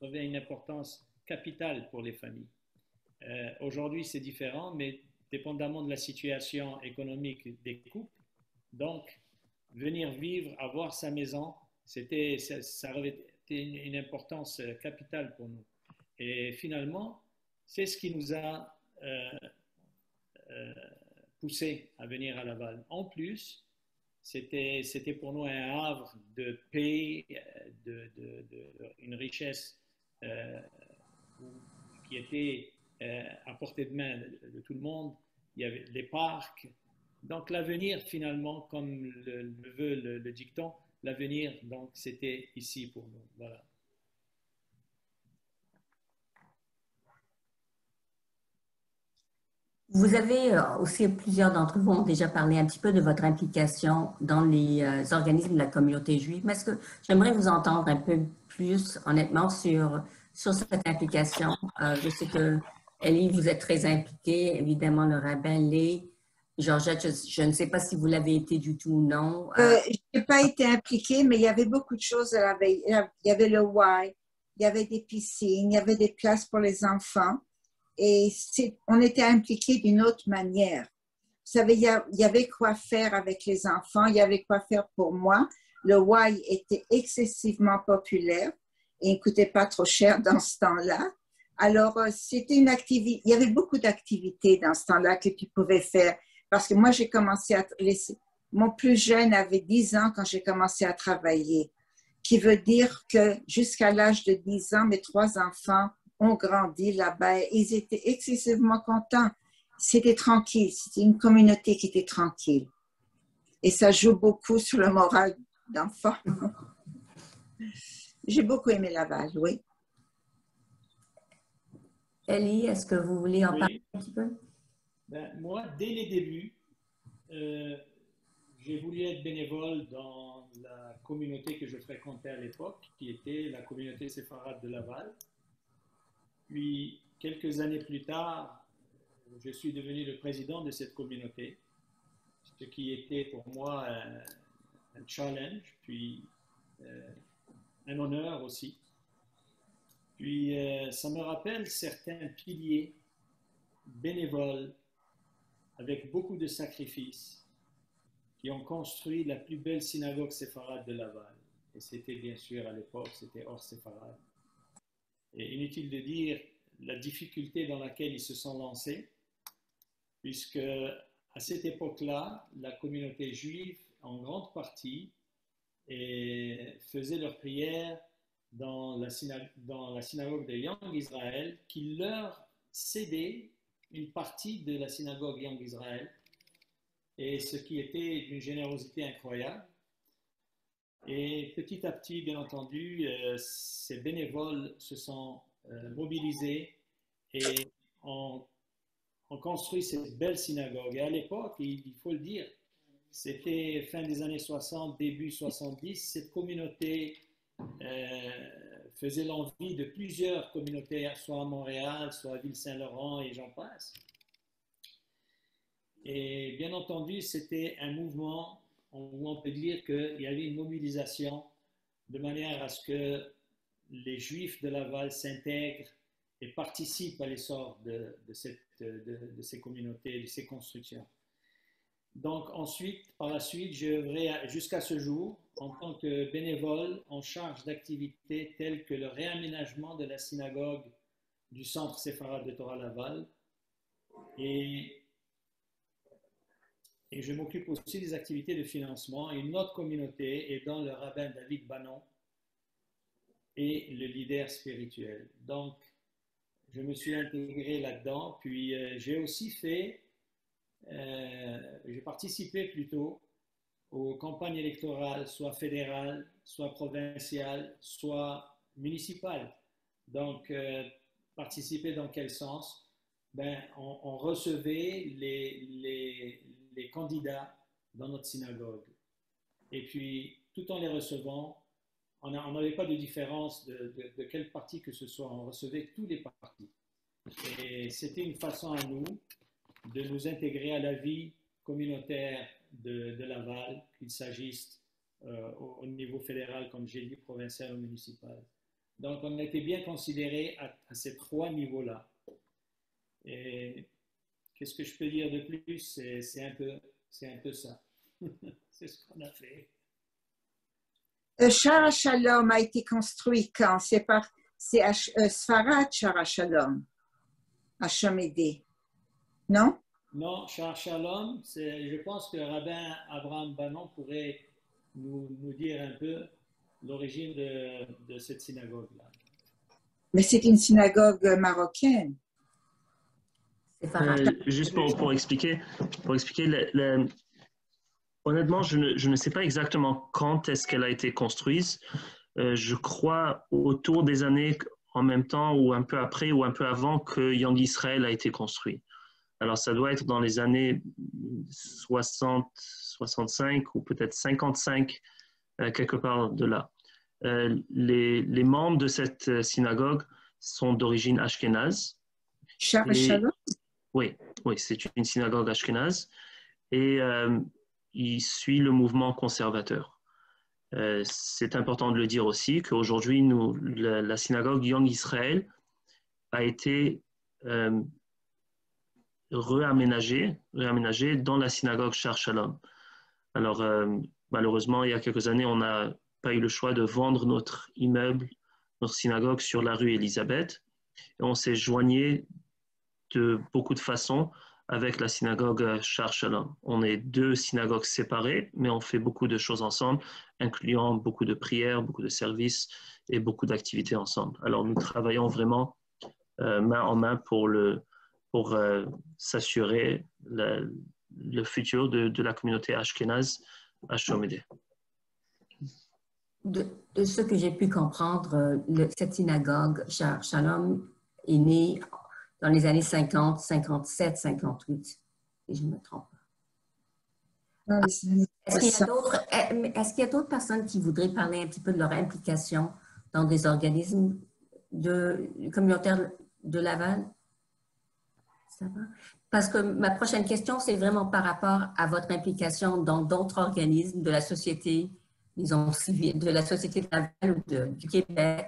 revêt une importance capitale pour les familles. Aujourd'hui, c'est différent, mais dépendamment de la situation économique des couples. Donc, venir vivre, avoir sa maison, ça revêtait une importance capitale pour nous. Et finalement, c'est ce qui nous a poussé à venir à Laval. En plus, c'était pour nous un havre de paix, une richesse qui était à portée de main de tout le monde. Il y avait les parcs. Donc l'avenir, finalement, comme le veut le dicton, l'avenir, donc c'était ici pour nous. Voilà. Vous avez aussi, plusieurs d'entre vous ont déjà parlé un petit peu de votre implication dans les organismes de la communauté juive, mais est-ce que j'aimerais vous entendre un peu plus, honnêtement, sur cette implication. Je sais que, Ellie, vous êtes très impliquée, évidemment, le rabbin l'est. Georgette, je ne sais pas si vous l'avez été du tout ou non. Je n'ai pas été impliquée, mais il y avait beaucoup de choses à la veille. Il y avait le Y, il y avait des piscines, il y avait des places pour les enfants. Et on était impliqués d'une autre manière. Vous savez, il y avait quoi faire avec les enfants, il y avait quoi faire pour moi. Le Y était excessivement populaire et ne coûtait pas trop cher dans ce temps-là. Alors, c'était une activité, il y avait beaucoup d'activités dans ce temps-là que tu pouvais faire. Parce que moi, j'ai commencé mon plus jeune avait 10 ans quand j'ai commencé à travailler, qui veut dire que jusqu'à l'âge de 10 ans, mes 3 enfants ont grandi là-bas. Ils étaient excessivement contents. C'était tranquille. C'était une communauté qui était tranquille. Et ça joue beaucoup sur le moral d'enfants. J'ai beaucoup aimé Laval, oui. Ellie, est-ce que vous voulez en Oui. parler un petit peu? Ben, moi, dès les débuts, j'ai voulu être bénévole dans la communauté que je fréquentais à l'époque, qui était la communauté séfarade de Laval. Puis, quelques années plus tard, je suis devenu le président de cette communauté, ce qui était pour moi un challenge, puis un honneur aussi. Puis, ça me rappelle certains piliers bénévoles avec beaucoup de sacrifices qui ont construit la plus belle synagogue séfarade de Laval. Et c'était bien sûr à l'époque, c'était hors séfarade. Et inutile de dire la difficulté dans laquelle ils se sont lancés, puisque à cette époque-là, la communauté juive, en grande partie, faisait leurs prières dans la synagogue de Young Israël, qui leur cédait une partie de la synagogue Young Israël, et ce qui était d'une générosité incroyable. Et petit à petit, bien entendu, ces bénévoles se sont mobilisés et ont construit cette belle synagogue. Et à l'époque, il faut le dire, c'était fin des années 60, début 70, cette communauté faisait l'envie de plusieurs communautés, soit à Montréal, soit à Ville-Saint-Laurent et j'en passe. Et bien entendu, c'était un mouvement où on peut dire qu'il y avait une mobilisation de manière à ce que les Juifs de Laval s'intègrent et participent à l'essor de ces communautés, de ces constructions. Donc ensuite, par la suite, j'ai œuvré jusqu'à ce jour en tant que bénévole en charge d'activités telles que le réaménagement de la synagogue du centre séfarade de Torah Laval et je m'occupe aussi des activités de financement. Et notre communauté est dans le rabbin David Bannon et le leader spirituel. Donc, je me suis intégré là-dedans. Puis, j'ai aussi j'ai participé plutôt aux campagnes électorales, soit fédérales, soit provinciales, soit municipales. Donc, participer dans quel sens? Ben, on recevait les candidats dans notre synagogue. Et puis, tout en les recevant, on n'avait pas de différence de quel parti que ce soit. On recevait tous les partis. Et c'était une façon à nous de nous intégrer à la vie communautaire de Laval, qu'il s'agisse au niveau fédéral, comme j'ai dit, provincial ou municipal. Donc, on a été bien considérés à ces trois niveaux-là. Et qu'est-ce que je peux dire de plus? C'est un peu ça. C'est ce qu'on a fait. Shara Shalom a été construit quand? C'est Sfarad Shara Shalom, à Chomédé, non? Non, Shara Shalom, je pense que le rabbin Abraham Bannon pourrait nous dire un peu l'origine de cette synagogue-là. Mais c'est une synagogue marocaine. Juste pour expliquer, honnêtement, je ne sais pas exactement quand est-ce qu'elle a été construite. Je crois autour des années en même temps ou un peu après ou un peu avant que Young Israël a été construit. Alors, ça doit être dans les années 60, 65 ou peut-être 55, quelque part de là. Les membres de cette synagogue sont d'origine ashkénaze. Shalom? Oui, c'est une synagogue ashkénaze et il suit le mouvement conservateur. C'est important de le dire aussi qu'aujourd'hui, la synagogue Young Israël a été réaménagée dans la synagogue Shar Shalom. Alors, malheureusement, il y a quelques années, on n'a pas eu le choix de vendre notre immeuble, notre synagogue sur la rue Élisabeth. Et on s'est joigné de beaucoup de façons avec la synagogue Shar Shalom. On est deux synagogues séparées, mais on fait beaucoup de choses ensemble, incluant beaucoup de prières, beaucoup de services et beaucoup d'activités ensemble. Alors, nous travaillons vraiment main en main pour s'assurer le futur de la communauté ashkénaze à Chomédé. de ce que j'ai pu comprendre, cette synagogue, Shalom, est née dans les années 50, 57, 58, si je ne me trompe pas. Est-ce qu'il y a d'autres personnes qui voudraient parler un petit peu de leur implication dans des organismes communautaires de Laval? Ça va? Parce que ma prochaine question, c'est vraiment par rapport à votre implication dans d'autres organismes de la société, disons, civile, de la société de Laval ou du Québec.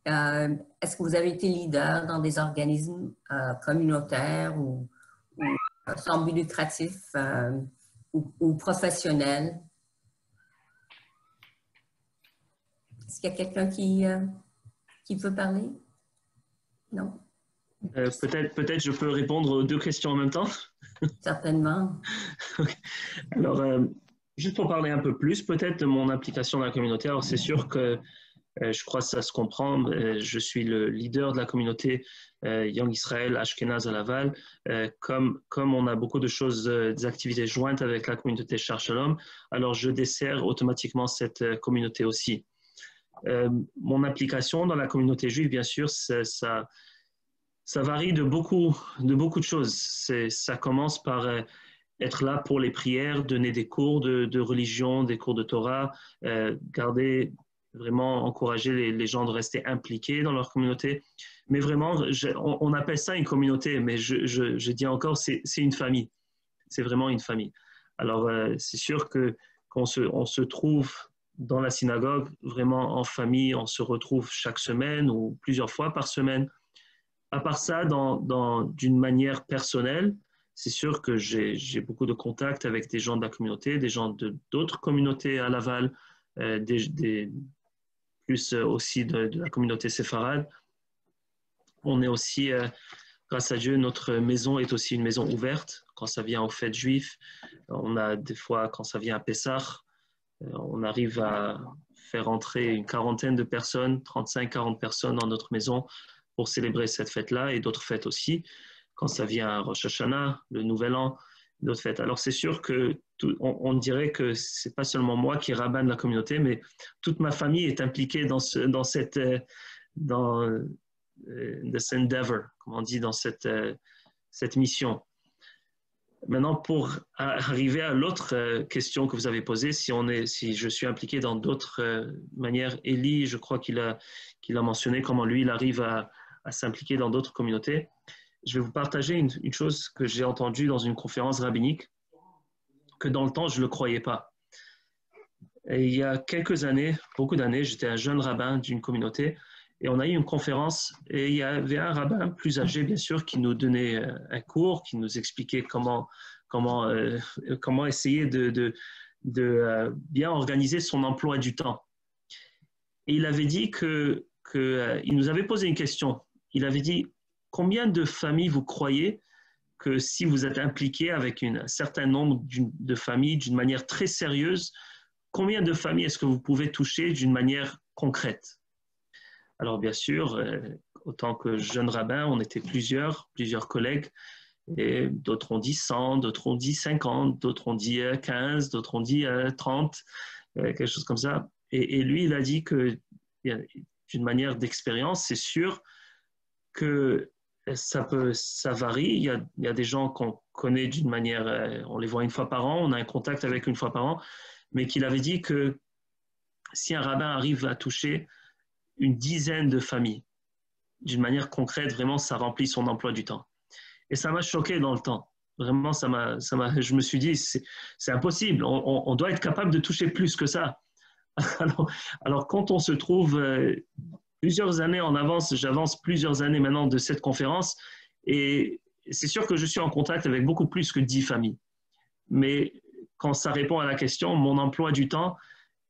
Est-ce que vous avez été leader dans des organismes communautaires ou sans but lucratif ou professionnels? Est-ce qu'il y a quelqu'un qui veut parler? Non? Peut-être je peux répondre aux deux questions en même temps. Certainement. Alors, juste pour parler un peu plus peut-être de mon implication dans la communauté, alors c'est sûr que je crois que ça se comprend. Je suis le leader de la communauté Young Israel Ashkenaz à Laval. Comme on a beaucoup de choses, des activités jointes avec la communauté Shar Shalom, alors je desserre automatiquement cette communauté aussi. Mon implication dans la communauté juive, bien sûr, ça varie de beaucoup de choses. Ça commence par être là pour les prières, donner des cours de religion, des cours de Torah, vraiment encourager les gens de rester impliqués dans leur communauté. Mais vraiment, on appelle ça une communauté, mais je dis encore, c'est une famille. C'est vraiment une famille. Alors, c'est sûr qu'on se trouve dans la synagogue vraiment en famille, on se retrouve chaque semaine ou plusieurs fois par semaine. À part ça, d'une manière personnelle, c'est sûr que j'ai beaucoup de contacts avec des gens de la communauté, des gens d'autres communautés à Laval, plus aussi de la communauté séfarade. On est aussi, grâce à Dieu, notre maison est aussi une maison ouverte quand ça vient aux fêtes juives. On a des fois, quand ça vient à Pessah, on arrive à faire entrer une quarantaine de personnes, 35-40 personnes dans notre maison pour célébrer cette fête-là et d'autres fêtes aussi. Quand ça vient à Rosh Hashanah, le Nouvel An, d'autres fêtes. Alors c'est sûr que on dirait que c'est pas seulement moi qui est rabbin de la communauté, mais toute ma famille est impliquée dans cette this endeavor, comme on dit, dans cette mission. Maintenant, pour arriver à l'autre question que vous avez posée, si je suis impliqué dans d'autres manières, Élie, je crois qu'il a mentionné comment lui, il arrive à s'impliquer dans d'autres communautés. Je vais vous partager une chose que j'ai entendue dans une conférence rabbinique, que dans le temps, je ne le croyais pas. Et il y a quelques années, beaucoup d'années, j'étais un jeune rabbin d'une communauté et on a eu une conférence et il y avait un rabbin plus âgé, bien sûr, qui nous donnait un cours, qui nous expliquait comment essayer de bien organiser son emploi du temps. Et il avait dit il nous avait posé une question. Il avait dit, combien de familles vous croyez que si vous êtes impliqué avec un certain nombre de familles d'une manière très sérieuse, combien de familles est-ce que vous pouvez toucher d'une manière concrète? Alors bien sûr, autant que jeune rabbin, on était plusieurs collègues, et d'autres ont dit 100, d'autres ont dit 50, d'autres ont dit 15, d'autres ont dit 30, quelque chose comme ça. Et lui, il a dit que d'une manière d'expérience, c'est sûr que ça varie. Il y a des gens qu'on connaît d'une manière, on les voit une fois par an, on a un contact avec une fois par an, mais qu'il avait dit que si un rabbin arrive à toucher une dizaine de familles, d'une manière concrète, vraiment, ça remplit son emploi du temps. Et ça m'a choqué dans le temps. Vraiment, je me suis dit, c'est impossible. On doit être capable de toucher plus que ça. Alors quand on se trouve plusieurs années en avance, j'avance plusieurs années maintenant de cette conférence, et c'est sûr que je suis en contact avec beaucoup plus que 10 familles. Mais quand ça répond à la question, mon emploi du temps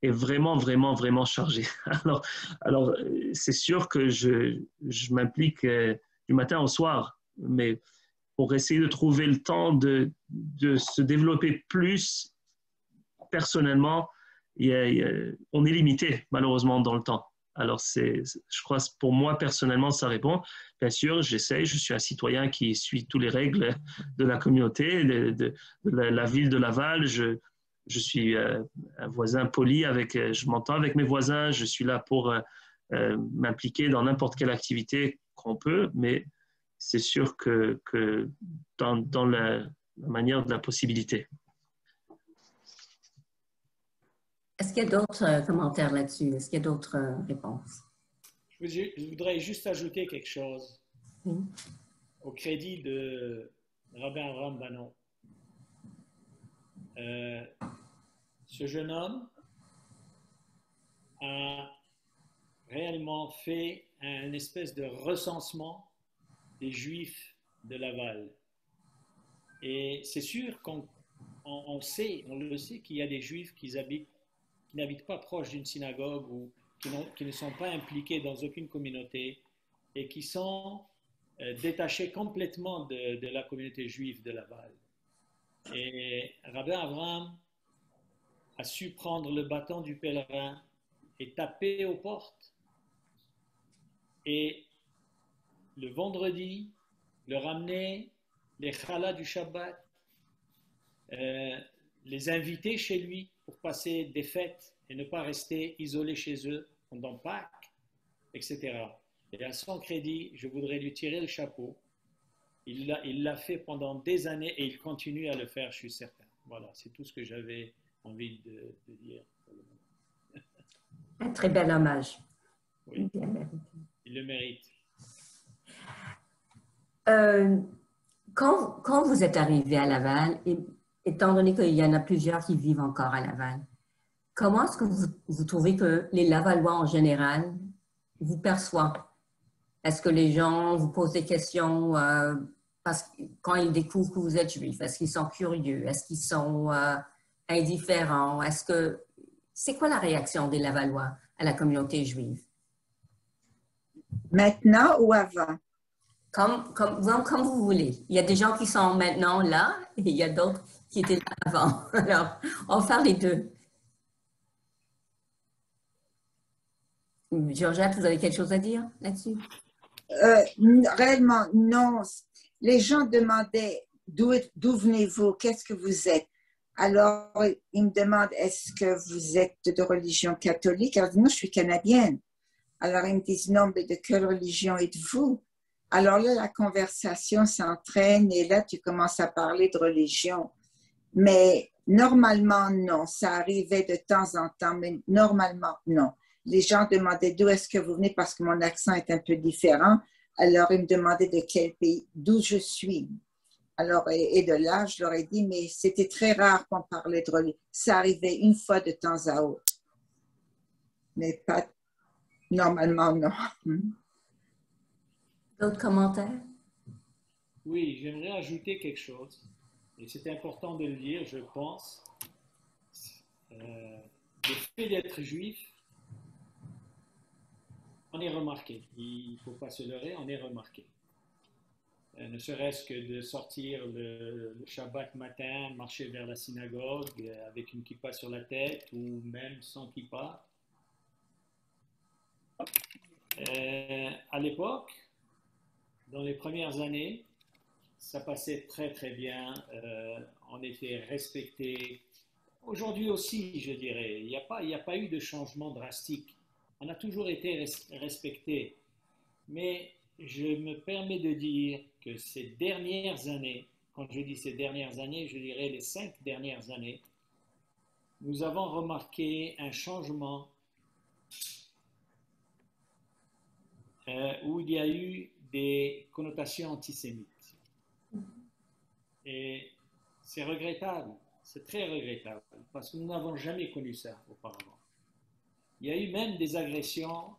est vraiment, vraiment, vraiment chargé. Alors c'est sûr que je m'implique du matin au soir, mais pour essayer de trouver le temps de se développer plus personnellement, on est limité malheureusement dans le temps. Alors je crois que pour moi personnellement ça répond. Bien sûr, j'essaie, je suis un citoyen qui suit toutes les règles de la communauté, de la ville de Laval. je suis un voisin poli, je m'entends avec mes voisins, je suis là pour m'impliquer dans n'importe quelle activité qu'on peut, mais c'est sûr que dans la manière de la possibilité. Est-ce qu'il y a d'autres commentaires là-dessus? Est-ce qu'il y a d'autres réponses? Je voudrais juste ajouter quelque chose au crédit de Rabbin Avraham Banon. Ce jeune homme a réellement fait une espèce de recensement des Juifs de Laval. Et c'est sûr qu'on le sait qu'il y a des Juifs qui n'habitent pas proche d'une synagogue ou qui ne sont pas impliqués dans aucune communauté et qui sont détachés complètement de la communauté juive de Laval. Et Rabbin Avraham a su prendre le bâton du pèlerin et taper aux portes. Et le vendredi, le ramener les chalas du Shabbat, les inviter chez lui pour passer des fêtes et ne pas rester isolés chez eux pendant Pâques, etc. Et à son crédit, je voudrais lui tirer le chapeau. Il l'a fait pendant des années et il continue à le faire, je suis certain. Voilà, c'est tout ce que j'avais envie de dire. Un très bel hommage. Oui, il le mérite. Quand vous êtes arrivé à Laval, et étant donné qu'il y en a plusieurs qui vivent encore à Laval, comment est-ce que vous trouvez que les Lavallois en général vous perçoivent? Est-ce que les gens vous posent des questions quand ils découvrent que vous êtes juif? Est-ce qu'ils sont curieux? Est-ce qu'ils sont indifférents? C'est quoi la réaction des Lavallois à la communauté juive? Maintenant ou avant? Comme vous voulez. Il y a des gens qui sont maintenant là et il y a d'autres qui étaient là avant. Alors, on va faire les deux. Georgette, vous avez quelque chose à dire là-dessus? Réellement, non. Les gens demandaient d'où venez-vous, qu'est-ce que vous êtes? Alors, ils me demandent, est-ce que vous êtes de religion catholique? Alors, je dis, non, je suis canadienne. Alors, ils me disent, non, mais de quelle religion êtes-vous? Alors là, la conversation s'entraîne et là, tu commences à parler de religion. Mais normalement, non. Ça arrivait de temps en temps, mais normalement, non. Les gens demandaient d'où est-ce que vous venez parce que mon accent est un peu différent. Alors, ils me demandaient de quel pays, d'où je suis. Alors, et de là, je leur ai dit, mais c'était très rare qu'on parlait de religion. Ça arrivait une fois de temps à autre. Mais pas, normalement, non. D'autres commentaires? Oui, j'aimerais ajouter quelque chose. Et c'est important de le dire, je pense. Le fait d'être juif, on est remarqué. Il ne faut pas se leurrer, on est remarqué. Ne serait-ce que de sortir le Shabbat matin, marcher vers la synagogue avec une kippa sur la tête ou même sans kippa. À l'époque, dans les premières années, ça passait très très bien. On était respecté. Aujourd'hui aussi, je dirais, il n'y a pas eu de changement drastique. On a toujours été respecté. Mais je me permets de dire que ces dernières années, quand je dis ces dernières années, je dirais les 5 dernières années, nous avons remarqué un changement où il y a eu des connotations antisémites. Et c'est regrettable, c'est très regrettable, parce que nous n'avons jamais connu ça auparavant. Il y a eu même des agressions,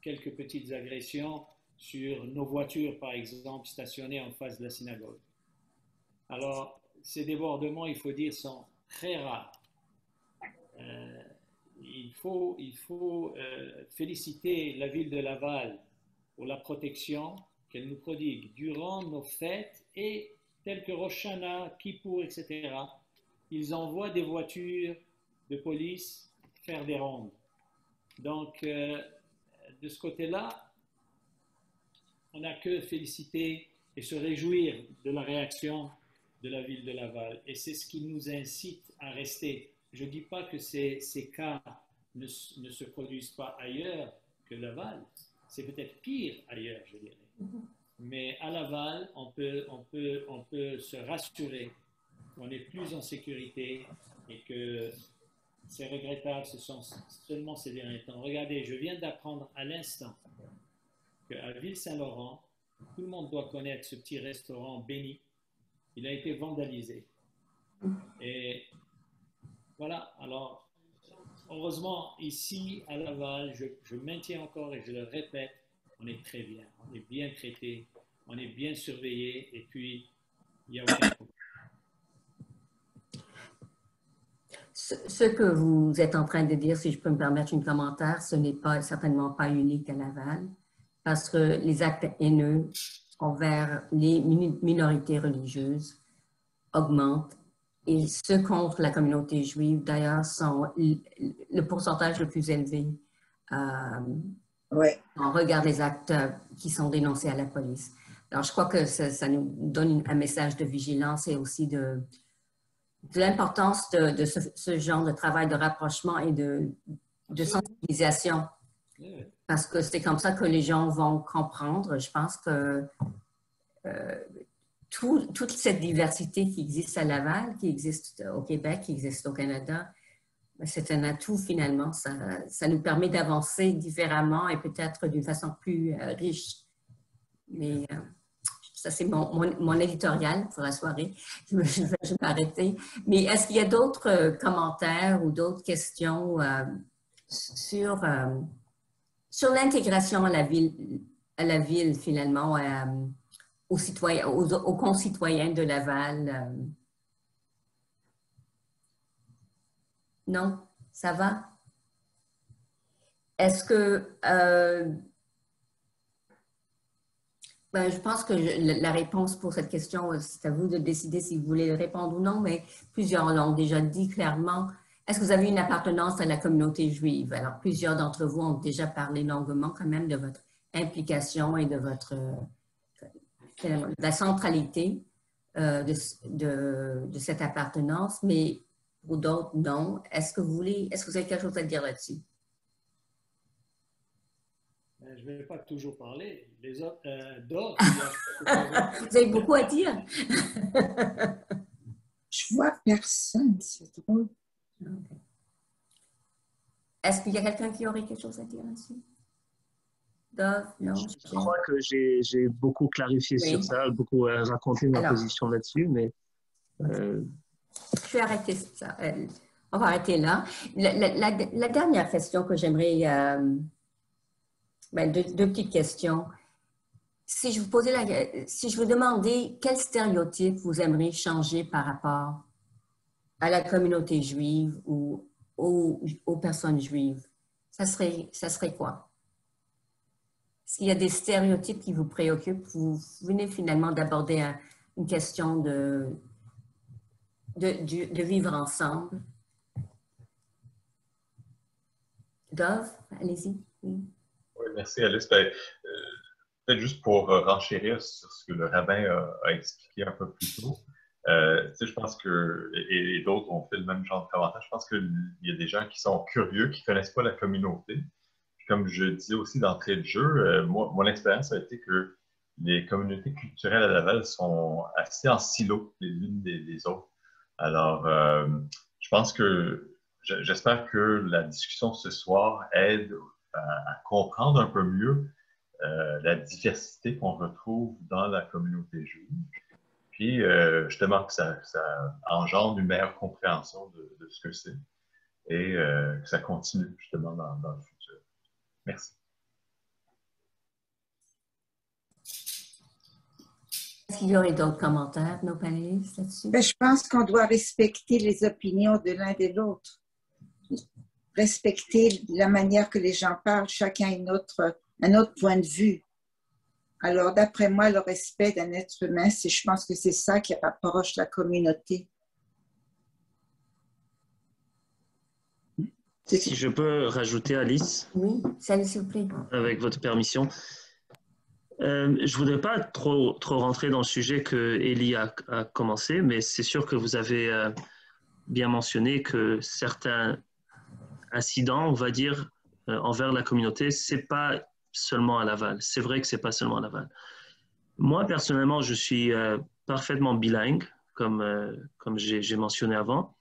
quelques petites agressions sur nos voitures, par exemple, stationnées en face de la synagogue. Alors, ces débordements, il faut dire, sont très rares. Il faut féliciter la ville de Laval pour la protection qu'elle nous prodigue durant nos fêtes et telles que Rosh Hashanah, Kippour, etc. Ils envoient des voitures de police faire des rondes. Donc, de ce côté-là, on n'a que féliciter et se réjouir de la réaction de la ville de Laval. Et c'est ce qui nous incite à rester. Je ne dis pas que ces cas ne se produisent pas ailleurs que Laval. C'est peut-être pire ailleurs, je dirais. Mais à Laval, on peut se rassurer qu'on est plus en sécurité et que c'est regrettable, ce sont seulement ces derniers temps. Regardez, je viens d'apprendre à l'instant qu'à Ville-Saint-Laurent, tout le monde doit connaître ce petit restaurant béni. Il a été vandalisé. Et voilà, alors, heureusement, ici, à Laval, je maintiens encore et je le répète, on est très bien. On est bien traité, on est bien surveillé et puis, il n'y a aucun problème. Ce que vous êtes en train de dire, si je peux me permettre un commentaire, ce n'est certainement pas unique à Laval, parce que les actes haineux envers les minorités religieuses augmentent et ceux contre la communauté juive, d'ailleurs, sont le pourcentage le plus élevé en regard des actes qui sont dénoncés à la police. Alors, je crois que ça nous donne un message de vigilance et aussi de l'importance de ce genre de travail de rapprochement et de sensibilisation. Parce que c'est comme ça que les gens vont comprendre. Je pense que toute cette diversité qui existe à Laval, qui existe au Québec, qui existe au Canada, c'est un atout finalement. Ça nous permet d'avancer différemment et peut-être d'une façon plus riche. Mais ça, c'est mon éditorial pour la soirée. Je vais m'arrêter. Mais est-ce qu'il y a d'autres commentaires ou d'autres questions sur l'intégration à la ville finalement, aux concitoyens de Laval? Non? Ça va? Est-ce que... je pense que la réponse pour cette question, c'est à vous de décider si vous voulez répondre ou non, mais plusieurs l'ont déjà dit clairement. Est-ce que vous avez une appartenance à la communauté juive? Alors, plusieurs d'entre vous ont déjà parlé longuement quand même de votre implication et de la centralité de cette appartenance, mais pour d'autres, non. Est-ce que vous avez quelque chose à dire là-dessus? Je ne vais pas toujours parler. Les autres, d'autres. Vous avez beaucoup à dire. Je vois personne, c'est drôle. Okay. Est-ce qu'il y a quelqu'un qui aurait quelque chose à dire là-dessus? Dove? Non? Je crois que j'ai beaucoup clarifié sur ça, beaucoup raconté ma position là-dessus, mais... Je vais arrêter ça. On va arrêter là. La dernière question que j'aimerais... deux petites questions. Si je vous demandais quel stéréotype vous aimeriez changer par rapport à la communauté juive ou aux personnes juives, ça serait quoi? S'il y a des stéréotypes qui vous préoccupent, vous venez finalement d'aborder une question de vivre ensemble. Dove, allez-y. Oui. Oui, merci Alice. Peut-être juste pour renchérir sur ce que le rabbin a expliqué un peu plus tôt. Je pense que, et d'autres ont fait le même genre de commentaire, je pense qu'il y a des gens qui sont curieux, qui ne connaissent pas la communauté. Puis comme je disais aussi d'entrée de jeu, mon expérience a été que les communautés culturelles à Laval sont assez en silo les unes des autres. Alors, je pense que, j'espère que la discussion ce soir aide à comprendre un peu mieux la diversité qu'on retrouve dans la communauté juive. Puis, justement, que ça engendre une meilleure compréhension de ce que c'est et que ça continue justement dans le futur. Merci. Est-ce qu'il y aurait d'autres commentaires de nos panélistes là-dessus? Je pense qu'on doit respecter les opinions de l'un et de l'autre. Respecter la manière que les gens parlent, chacun a un autre point de vue. Alors, d'après moi, le respect d'un être humain, je pense que c'est ça qui rapproche la communauté. Si je peux rajouter, Alice? Oui, s'il vous plaît. Avec votre permission. Je ne voudrais pas trop rentrer dans le sujet que Élie a commencé, mais c'est sûr que vous avez bien mentionné que certains incidents, on va dire, envers la communauté, ce n'est pas seulement à Laval. C'est vrai que ce n'est pas seulement à Laval. Moi, personnellement, je suis parfaitement bilingue, comme j'ai mentionné avant.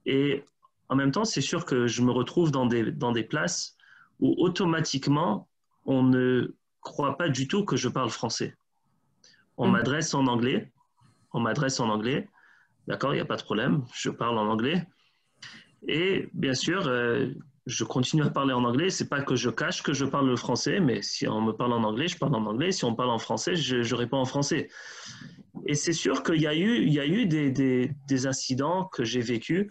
Et en même temps, c'est sûr que je me retrouve dans des places où automatiquement, on ne croit pas du tout que je parle français. On m'adresse en anglais. D'accord, il n'y a pas de problème. Je parle en anglais. Et bien sûr, je continue à parler en anglais. Ce n'est pas que je cache que je parle le français, mais si on me parle en anglais, je parle en anglais. Si on me parle en français, je réponds en français. Et c'est sûr qu'il y a eu des incidents que j'ai vécus.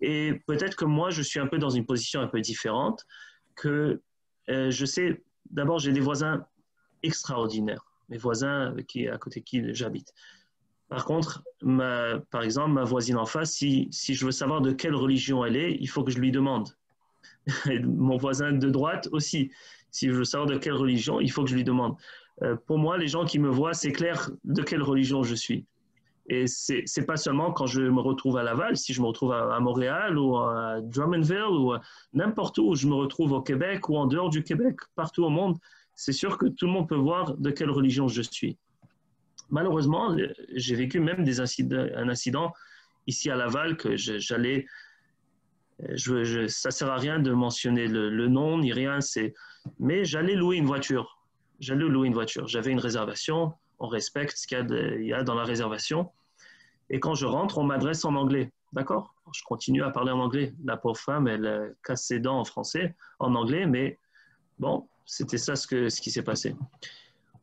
Et peut-être que moi, je suis un peu dans une position un peu différente. Que je sais, d'abord, j'ai des voisins extraordinaires, mes voisins à côté de qui j'habite. Par contre, par exemple, ma voisine en face, si je veux savoir de quelle religion elle est, il faut que je lui demande. Et mon voisin de droite aussi, si je veux savoir de quelle religion, il faut que je lui demande. Pour moi, les gens qui me voient, c'est clair de quelle religion je suis. Et c'est pas seulement quand je me retrouve à Laval, si je me retrouve à Montréal ou à Drummondville ou n'importe où je me retrouve au Québec ou en dehors du Québec, partout au monde, c'est sûr que tout le monde peut voir de quelle religion je suis. Malheureusement, j'ai vécu même un incident ici à Laval que ça ne sert à rien de mentionner le nom ni rien, mais j'allais louer une voiture. J'avais une réservation, on respecte ce qu'il y a dans la réservation. Et quand je rentre, on m'adresse en anglais. D'accord? Je continue à parler en anglais. La pauvre femme, elle casse ses dents en anglais, mais bon, c'était ça ce qui s'est passé.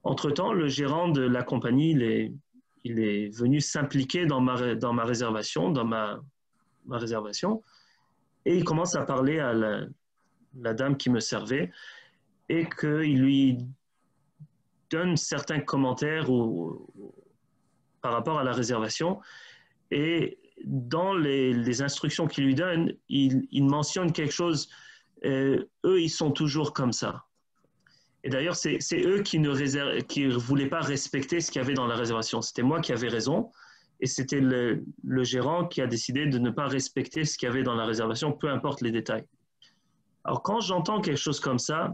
Entre-temps, le gérant de la compagnie, il est venu s'impliquer dans ma réservation, et il commence à parler à la dame qui me servait et qu'il lui donne certains commentaires par rapport à la réservation. Et dans les instructions qu'il lui donne, il mentionne quelque chose, eux, ils sont toujours comme ça. Et d'ailleurs, c'est eux qui ne voulaient pas respecter ce qu'il y avait dans la réservation. C'était moi qui avais raison et c'était le gérant qui a décidé de ne pas respecter ce qu'il y avait dans la réservation, peu importe les détails. Alors, quand j'entends quelque chose comme ça,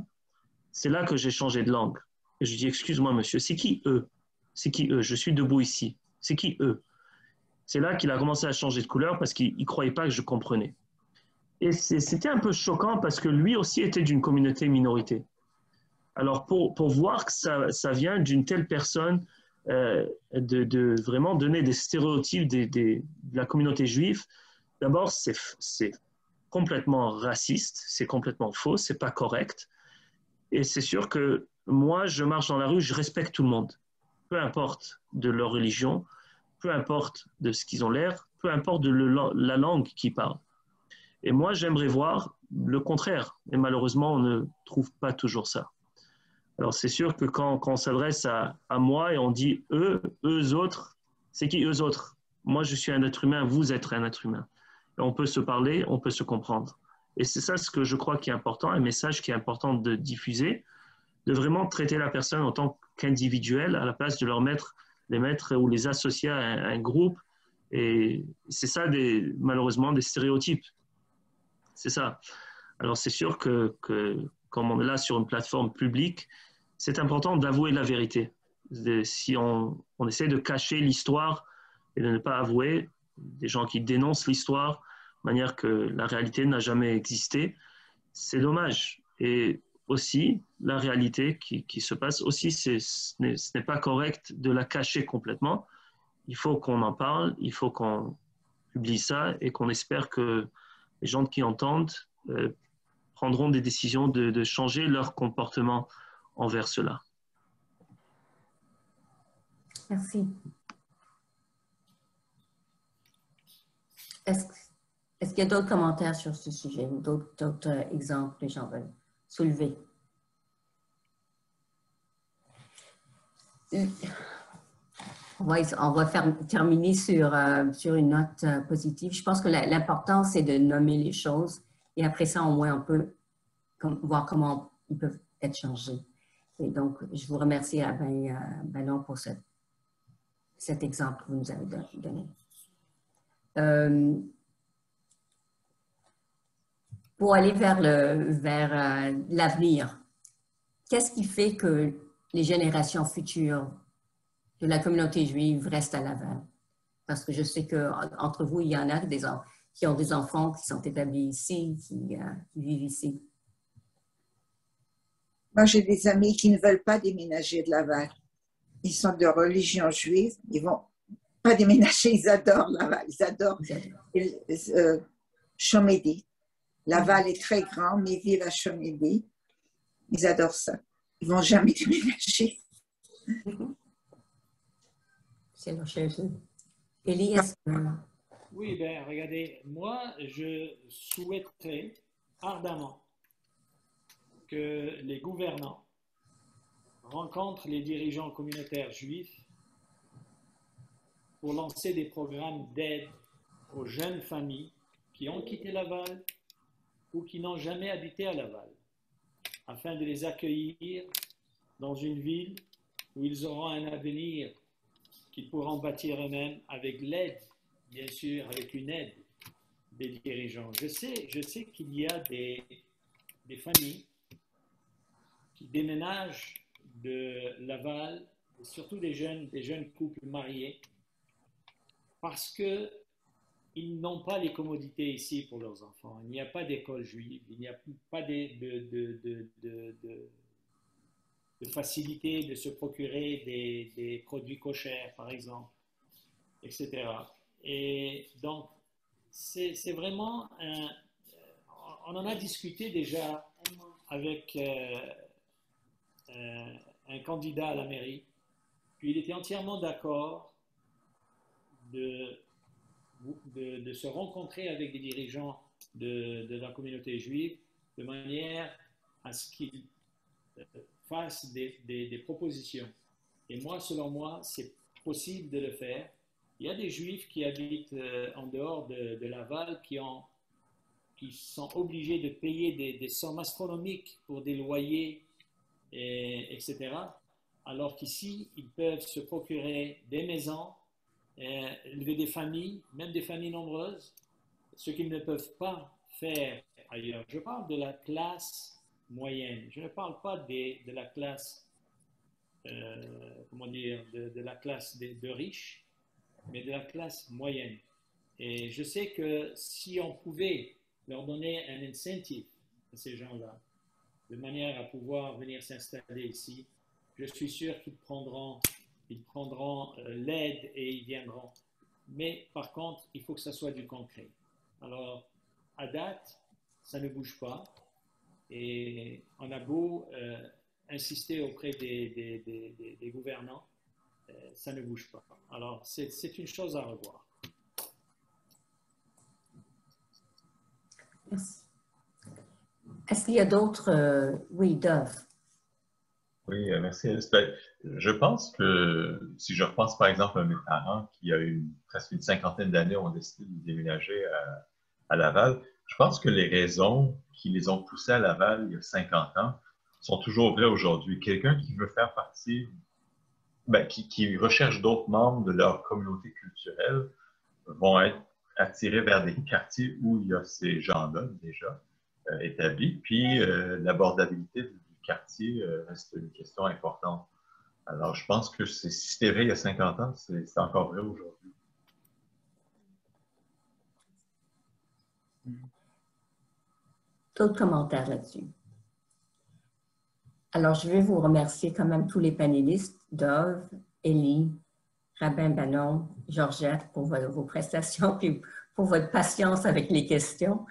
c'est là que j'ai changé de langue. Et je dis, excuse-moi, monsieur, c'est qui eux? C'est qui eux? Je suis debout ici. C'est qui eux? C'est là qu'il a commencé à changer de couleur parce qu'il ne croyait pas que je comprenais. Et c'était un peu choquant parce que lui aussi était d'une communauté minorité. Alors, pour voir que ça vient d'une telle personne, de vraiment donner des stéréotypes de la communauté juive, d'abord, c'est complètement raciste, c'est complètement faux, c'est pas correct. Et c'est sûr que moi, je marche dans la rue, je respecte tout le monde, peu importe de leur religion, peu importe de ce qu'ils ont l'air, peu importe de la langue qu'ils parlent. Et moi, j'aimerais voir le contraire. Et malheureusement, on ne trouve pas toujours ça. Alors, c'est sûr que quand on s'adresse à moi et on dit eux autres, c'est qui eux autres? Moi, je suis un être humain, vous êtes un être humain. Et on peut se parler, on peut se comprendre. Et c'est ça ce que je crois qui est important, un message qui est important de diffuser, de vraiment traiter la personne en tant qu'individuel à la place de les mettre ou les associer à un groupe. Et c'est ça, malheureusement, des stéréotypes. C'est ça. Alors, c'est sûr que comme on est là sur une plateforme publique, c'est important d'avouer la vérité. Si on essaie de cacher l'histoire et de ne pas avouer, des gens qui dénoncent l'histoire de manière que la réalité n'a jamais existé, c'est dommage. Et aussi, la réalité qui se passe aussi, ce n'est pas correct de la cacher complètement. Il faut qu'on en parle, il faut qu'on publie ça et qu'on espère que les gens qui entendent prendront des décisions de changer leur comportement envers cela. Merci. Est-ce qu'il y a d'autres commentaires sur ce sujet ou d'autres exemples que les gens veulent soulever? On va terminer sur une note positive. Je pense que l'important, c'est de nommer les choses et après ça, au moins, on peut voir comment ils peuvent être changés. Et donc, je vous remercie à Banon pour cet exemple que vous nous avez donné. Pour aller vers l'avenir, qu'est-ce qui fait que les générations futures de la communauté juive restent à Laval? Parce que je sais qu'entre vous, il y en a qui ont des enfants qui sont établis ici, qui vivent ici. Moi, j'ai des amis qui ne veulent pas déménager de Laval. Ils sont de religion juive. Ils ne vont pas déménager. Ils adorent Laval. Ils adorent Chomédé. Laval est très grand, mais ils vivent à Chomédé. Ils adorent ça. Ils ne vont jamais déménager. C'est leur chose. Élie, est-ce que... Oui, bien, regardez, moi, je souhaiterais ardemment que les gouvernants rencontrent les dirigeants communautaires juifs pour lancer des programmes d'aide aux jeunes familles qui ont quitté Laval ou qui n'ont jamais habité à Laval, afin de les accueillir dans une ville où ils auront un avenir qu'ils pourront bâtir eux-mêmes avec l'aide, bien sûr, avec une aide des dirigeants. Je sais qu'il y a des familles qui déménagent de Laval, et surtout des jeunes couples mariés, parce qu'ils n'ont pas les commodités ici pour leurs enfants. Il n'y a pas d'école juive, il n'y a pas de facilité de se procurer des produits cochers, par exemple, etc. Et donc, c'est vraiment on en a discuté déjà avec un candidat à la mairie, puis il était entièrement d'accord de se rencontrer avec des dirigeants de la communauté juive de manière à ce qu'ils fassent des propositions. Et moi, selon moi, c'est possible de le faire. Il y a des Juifs qui habitent en dehors de Laval qui sont obligés de payer des sommes astronomiques pour des loyers, etc. Alors qu'ici, ils peuvent se procurer des maisons, élever des familles, même des familles nombreuses, ce qu'ils ne peuvent pas faire ailleurs. Je parle de la classe moyenne. Je ne parle pas de la classe, de la classe de riches, mais de la classe moyenne. Et je sais que si on pouvait leur donner un incentive à ces gens-là, de manière à pouvoir venir s'installer ici, je suis sûr qu'ils prendront l'aide et ils viendront. Mais par contre, il faut que ça soit du concret. Alors, à date, ça ne bouge pas. Et on a beau insister auprès des gouvernants, ça ne bouge pas. Alors, c'est une chose à revoir. Merci. Est-ce qu'il y a d'autres... oui, Dove. Oui, merci Alice. Ben, je pense que si je repense par exemple à mes parents qui, presque une cinquantaine d'années, ont décidé de déménager à Laval, je pense que les raisons qui les ont poussés à Laval il y a 50 ans sont toujours vraies aujourd'hui. Quelqu'un qui veut faire partie, qui recherche d'autres membres de leur communauté culturelle vont être attirés vers des quartiers où il y a ces gens-là déjà établis. Puis l'abordabilité du quartier reste une question importante. Alors, je pense que si c'était vrai il y a 50 ans, c'est encore vrai aujourd'hui. D'autres commentaires là-dessus? Alors, je vais vous remercier quand même tous les panélistes, Dove, Élie, Rabin Banon, Georgette, pour vos prestations et pour votre patience avec les questions.